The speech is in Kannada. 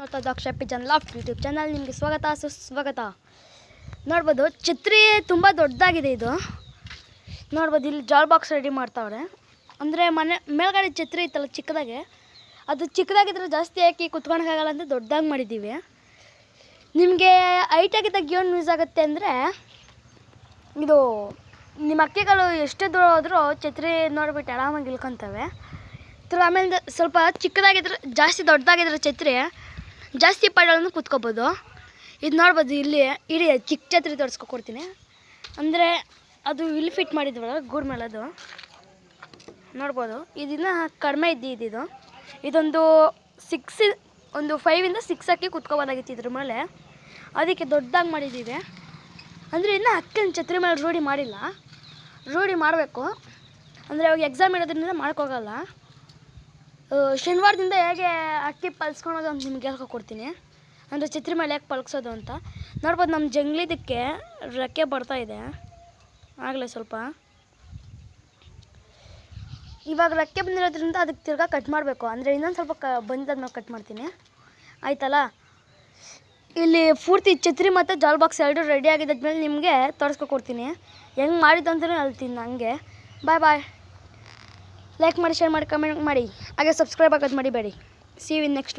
ನೋಡ್ತಾ ದಕ್ಷ ಪಿಜನ್ ಲಾಫ್ಟ್ ಯೂಟ್ಯೂಬ್ ಚಾನಲ್ ನಿಮಗೆ ಸ್ವಾಗತ ಸುಸ್ವಾಗತ. ನೋಡ್ಬೋದು ಛತ್ರಿ ತುಂಬ ದೊಡ್ಡದಾಗಿದೆ. ಇದು ನೋಡ್ಬೋದು ಇಲ್ಲಿ ಜಾಲ್ ಬಾಕ್ಸ್ ರೆಡಿ ಮಾಡ್ತಾವ್ರೆ. ಅಂದರೆ ಮನೆ ಮೇಲ್ಗಡೆ ಛತ್ರಿ ಇತ್ತಲ್ಲ ಚಿಕ್ಕದಾಗೆ, ಅದು ಚಿಕ್ಕದಾಗಿದ್ರೆ ಜಾಸ್ತಿ ಹಾಕಿ ಕುತ್ಕೊಳಕ್ಕಾಗಲ್ಲ ಅಂತ ದೊಡ್ಡದಾಗಿ ಮಾಡಿದ್ದೀವಿ. ನಿಮಗೆ ಹೈಟಾಗಿದ್ದಾಗ ಏನು ಯೂಸ್ ಆಗುತ್ತೆ ಅಂದರೆ, ಇದು ನಿಮ್ಮ ಅಕ್ಕಿಗಳು ಎಷ್ಟೇ ದೂರ ಹೋದರೂ ಛತ್ರಿ ನೋಡಿಬಿಟ್ಟು ಆರಾಮಾಗಿ ಇಳ್ಕೊತವೆ. ಆಮೇಲೆ ಸ್ವಲ್ಪ ಚಿಕ್ಕದಾಗಿದ್ರೆ, ಜಾಸ್ತಿ ದೊಡ್ಡದಾಗಿದ್ರೆ ಛತ್ರಿ ಜಾಸ್ತಿ ಪಾಡಗಳನ್ನು ಕೂತ್ಕೋಬೋದು. ಇದು ನೋಡ್ಬೋದು, ಇಲ್ಲಿ ಇಡೀ ಚಿಕ್ಕ ಛತ್ರಿ ತೋರಿಸ್ಕೊಡ್ತೀನಿ. ಅಂದರೆ ಅದು ಇಲ್ಲಿ ಫಿಟ್ ಮಾಡಿದ್ವಲ್ಲ ಗೂಡ್ ಮೇಲೆ, ಅದು ನೋಡ್ಬೋದು. ಇದನ್ನು ಕಡಿಮೆ ಇದ್ದಿದ್ದು, ಇದೊಂದು 5 ಇಂದ 6 ಹಾಕಿ ಕೂತ್ಕೋಬೋದಾಗಿತ್ತು ಇದ್ರ ಮೇಲೆ. ಅದಕ್ಕೆ ದೊಡ್ಡದಾಗಿ ಮಾಡಿದ್ದೀವಿ. ಅಂದರೆ ಇನ್ನೂ ಅಕ್ಕಿನ ಛತ್ರಿ ಮೇಲೆ ರೂಢಿ ಮಾಡಿಲ್ಲ, ರೂಢಿ ಮಾಡಬೇಕು. ಅಂದರೆ ಅವಾಗ ಎಕ್ಸಾಮ್ ಇರೋದ್ರಿಂದ ಮಾಡೋಕ್ಕೋಗಲ್ಲ. ಶನಿವಾರದಿಂದ ಹೇಗೆ ಅಕ್ಕಿ ಪಲ್ಸ್ಕೊಳೋದು ಅಂತ ನಿಮ್ಗೆ ಹೇಳ್ಕೊಡ್ತೀನಿ. ಅಂದರೆ ಛತ್ರಿ ಮೇಲೆ ಹೇಗೆ ಪಲ್ಸೋದು ಅಂತ ನೋಡ್ಬೋದು. ನಮ್ಮ ಜಂಗ್ಲಿದಕ್ಕೆ ರೆಕ್ಕೆ ಬರ್ತಾಯಿದೆ ಆಗಲೇ ಸ್ವಲ್ಪ. ಇವಾಗ ರೆಕ್ಕೆ ಬಂದಿರೋದ್ರಿಂದ ಅದಕ್ಕೆ ತಿರ್ಗಾ ಕಟ್ ಮಾಡಬೇಕು. ಅಂದರೆ ಇನ್ನೊಂದು ಸ್ವಲ್ಪ ಬಂದಾದ್ಮೇಲೆ ಕಟ್ ಮಾಡ್ತೀನಿ, ಆಯ್ತಲ್ಲ. ಇಲ್ಲಿ ಪೂರ್ತಿ ಛತ್ರಿ ಮತ್ತು ಜಾಲ್ ಬಾಕ್ಸ್ ಎರಡು ರೆಡಿ ಆಗಿದ್ದಾದ್ಮೇಲೆ ನಿಮಗೆ ತೋರಿಸ್ಕೊಡ್ತೀನಿ ಹೆಂಗೆ ಮಾಡಿದ್ದು ಅಂತಲೂ ಹೇಳ್ತೀನಿ. ನನಗೆ ಬಾಯ್. ಲೈಕ್ ಮಾಡಿ, ಶೇರ್ ಮಾಡಿ, ಕಮೆಂಟ್ ಮಾಡಿ, ಹಾಗೆ ಸಬ್ಸ್ಕ್ರೈಬ್ ಆಗೋದು ಮರಿಬೇಡಿ. See you in next video.